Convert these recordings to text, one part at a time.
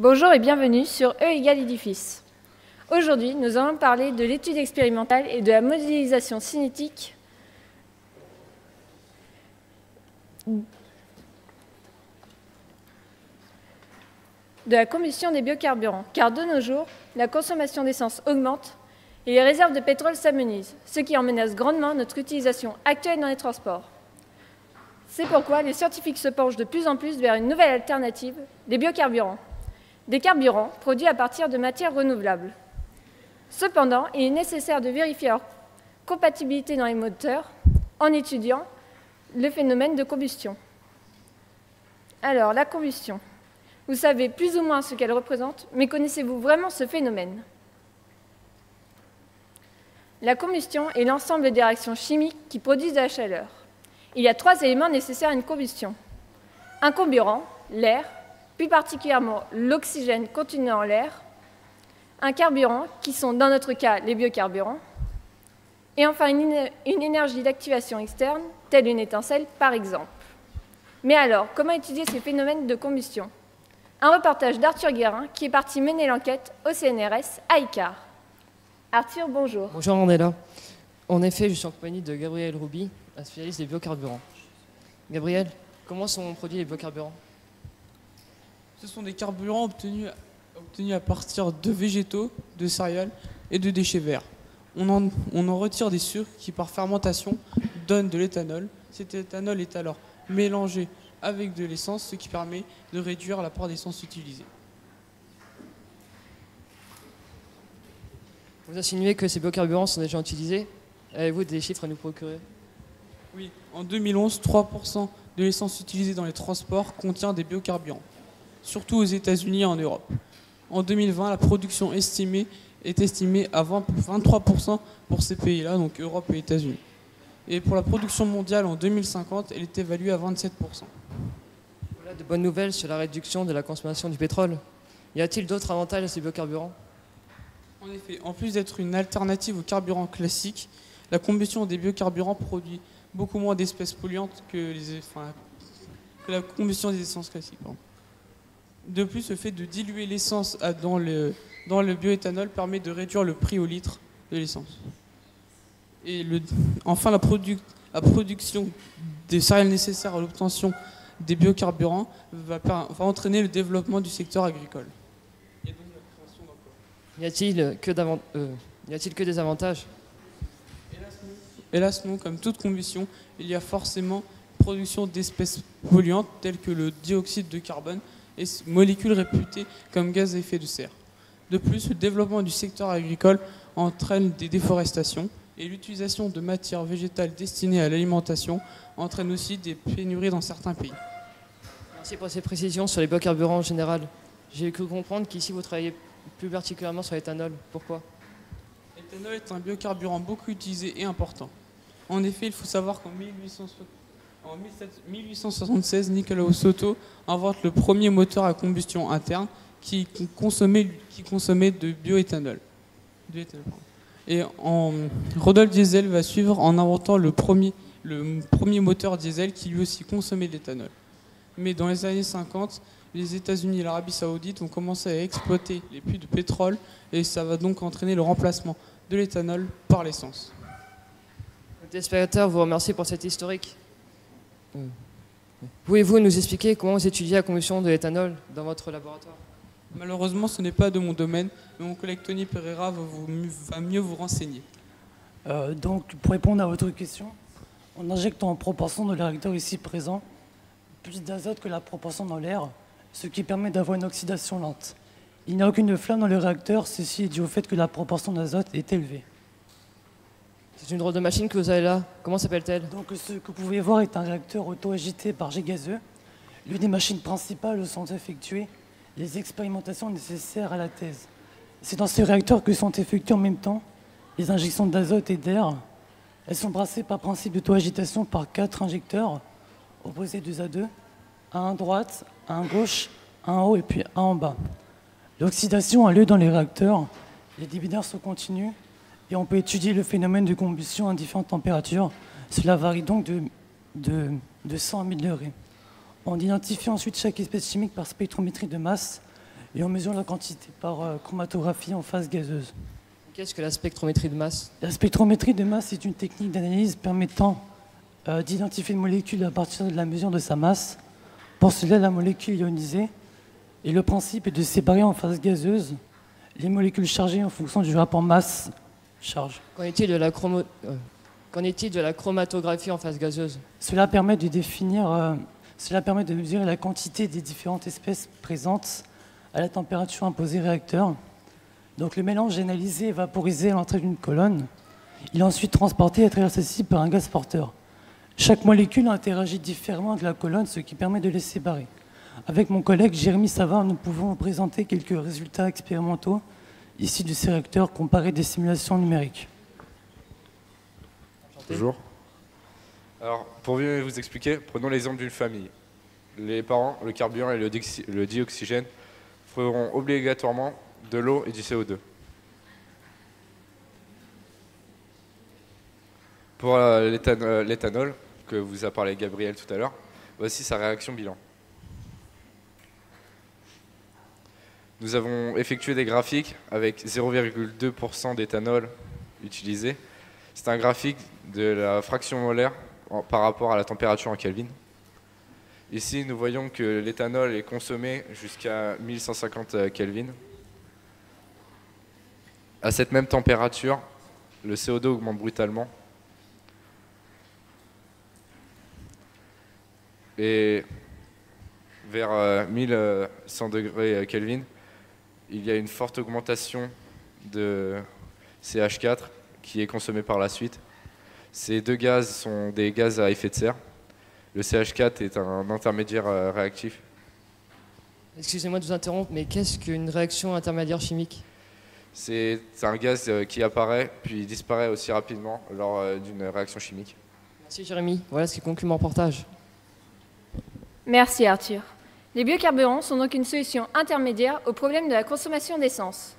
Bonjour et bienvenue sur E égale édifice. Aujourd'hui, nous allons parler de l'étude expérimentale et de la modélisation cinétique de la combustion des biocarburants, car de nos jours, la consommation d'essence augmente et les réserves de pétrole s'amenuisent, ce qui en menace grandement notre utilisation actuelle dans les transports. C'est pourquoi les scientifiques se penchent de plus en plus vers une nouvelle alternative, les biocarburants. Des carburants produits à partir de matières renouvelables. Cependant, il est nécessaire de vérifier leur compatibilité dans les moteurs en étudiant le phénomène de combustion. Alors, la combustion. Vous savez plus ou moins ce qu'elle représente, mais connaissez-vous vraiment ce phénomène? La combustion est l'ensemble des réactions chimiques qui produisent de la chaleur. Il y a 3 éléments nécessaires à une combustion. Un comburant, l'air, plus particulièrement l'oxygène contenu en l'air, un carburant, qui sont dans notre cas les biocarburants, et enfin une énergie d'activation externe, telle une étincelle par exemple. Mais alors, comment étudier ces phénomènes de combustion? Un reportage d'Arthur Guérin qui est parti mener l'enquête au CNRS à Icare. Arthur, bonjour. Bonjour Mandela. En effet, je suis en compagnie de Gabriel Rouby, un spécialiste des biocarburants. Gabriel, comment sont produits les biocarburants? Ce sont des carburants obtenus à partir de végétaux, de céréales et de déchets verts. On en retire des sucres qui, par fermentation, donnent de l'éthanol. Cet éthanol est alors mélangé avec de l'essence, ce qui permet de réduire l'apport d'essence utilisée. Vous insinuez que ces biocarburants sont déjà utilisés? Avez-vous des chiffres à nous procurer? Oui, en 2011, 3% de l'essence utilisée dans les transports contient des biocarburants, surtout aux États-Unis et en Europe. En 2020, la production est estimée à 23% pour ces pays-là, donc Europe et États-Unis. Et pour la production mondiale en 2050, elle est évaluée à 27%. Voilà de bonnes nouvelles sur la réduction de la consommation du pétrole. Y a-t-il d'autres avantages à ces biocarburants? En effet, en plus d'être une alternative aux carburants classiques, la combustion des biocarburants produit beaucoup moins d'espèces polluantes que la combustion des essences classiques. De plus, le fait de diluer l'essence dans le bioéthanol permet de réduire le prix au litre de l'essence. Et enfin, la production des céréales nécessaires à l'obtention des biocarburants va entraîner le développement du secteur agricole. Et donc la création d'emplois. Y a-t-il que des avantages? Hélas non, comme toute combustion, il y a forcément production d'espèces polluantes telles que le dioxyde de carbone et molécules réputées comme gaz à effet de serre. De plus, le développement du secteur agricole entraîne des déforestations et l'utilisation de matières végétales destinées à l'alimentation entraîne aussi des pénuries dans certains pays. Merci pour ces précisions sur les biocarburants en général. J'ai cru comprendre qu'ici vous travaillez plus particulièrement sur l'éthanol. Pourquoi? L'éthanol est un biocarburant beaucoup utilisé et important. En effet, il faut savoir qu'en 1876, Nicolas Soto invente le premier moteur à combustion interne qui consommait de bioéthanol. Et Rodolphe Diesel va suivre en inventant le premier moteur diesel qui lui aussi consommait de l'éthanol. Mais dans les années 50, les États-Unis et l'Arabie Saoudite vont commencer à exploiter les puits de pétrole et ça va donc entraîner le remplacement de l'éthanol par l'essence. Les téléspectateurs vous remercie pour cet historique. Pouvez-vous nous expliquer comment vous étudiez la combustion de l'éthanol dans votre laboratoire? Malheureusement, ce n'est pas de mon domaine, mais mon collègue Tony Pereira va mieux vous renseigner. Donc, pour répondre à votre question, on injecte en proportion de les réacteurs ici présents plus d'azote que la proportion dans l'air, ce qui permet d'avoir une oxydation lente. Il n'y a aucune flamme dans le réacteur, ceci est dû au fait que la proportion d'azote est élevée. C'est une drôle de machine que vous avez là. Comment s'appelle-t-elle? Donc ce que vous pouvez voir est un réacteur auto-agité par jet gazeux. L'une des machines principales où sont effectuées les expérimentations nécessaires à la thèse. C'est dans ce réacteur que sont effectuées en même temps les injections d'azote et d'air. Elles sont brassées par principe d'auto-agitation par 4 injecteurs, opposés 2 à 2, un à droite, un à gauche, un en haut et puis un en bas. L'oxydation a lieu dans les réacteurs, les débiteurs sont continus et on peut étudier le phénomène de combustion à différentes températures. Cela varie donc de 100 à 1000 degrés. On identifie ensuite chaque espèce chimique par spectrométrie de masse et on mesure la quantité par chromatographie en phase gazeuse. Qu'est-ce que la spectrométrie de masse? La spectrométrie de masse est une technique d'analyse permettant d'identifier une molécule à partir de la mesure de sa masse. Pour cela, la molécule ionisée, et le principe est de séparer en phase gazeuse les molécules chargées en fonction du rapport masse-charge. Qu'en est-il de la chromatographie en phase gazeuse? Cela permet de mesurer la quantité des différentes espèces présentes à la température imposée au réacteur. Donc le mélange est analysé et vaporisé à l'entrée d'une colonne. Il est ensuite transporté et à travers celle-ci par un gaz porteur. Chaque molécule interagit différemment avec la colonne, ce qui permet de les séparer. Avec mon collègue Jérémy Savard, nous pouvons vous présenter quelques résultats expérimentaux issus de ces réacteurs comparés des simulations numériques. Bonjour. Alors, pour mieux vous expliquer, prenons l'exemple d'une famille. Les parents, le carburant et le dioxygène feront obligatoirement de l'eau et du CO2. Pour l'éthanol, que vous a parlé Gabriel tout à l'heure, voici sa réaction bilan. Nous avons effectué des graphiques avec 0,2% d'éthanol utilisé. C'est un graphique de la fraction molaire par rapport à la température en Kelvin. Ici, nous voyons que l'éthanol est consommé jusqu'à 1150 Kelvin. À cette même température, le CO2 augmente brutalement. Et vers 1100 degrés Kelvin, il y a une forte augmentation de CH4 qui est consommée par la suite. Ces deux gaz sont des gaz à effet de serre. Le CH4 est un intermédiaire réactif. Excusez-moi de vous interrompre, mais qu'est-ce qu'une réaction intermédiaire chimique? C'est un gaz qui apparaît puis disparaît aussi rapidement lors d'une réaction chimique. Merci Jérémy, voilà ce qui conclut mon reportage. Merci Arthur. Les biocarburants sont donc une solution intermédiaire au problème de la consommation d'essence.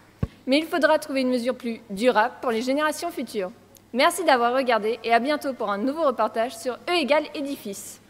Mais il faudra trouver une mesure plus durable pour les générations futures. Merci d'avoir regardé et à bientôt pour un nouveau reportage sur E = édifice.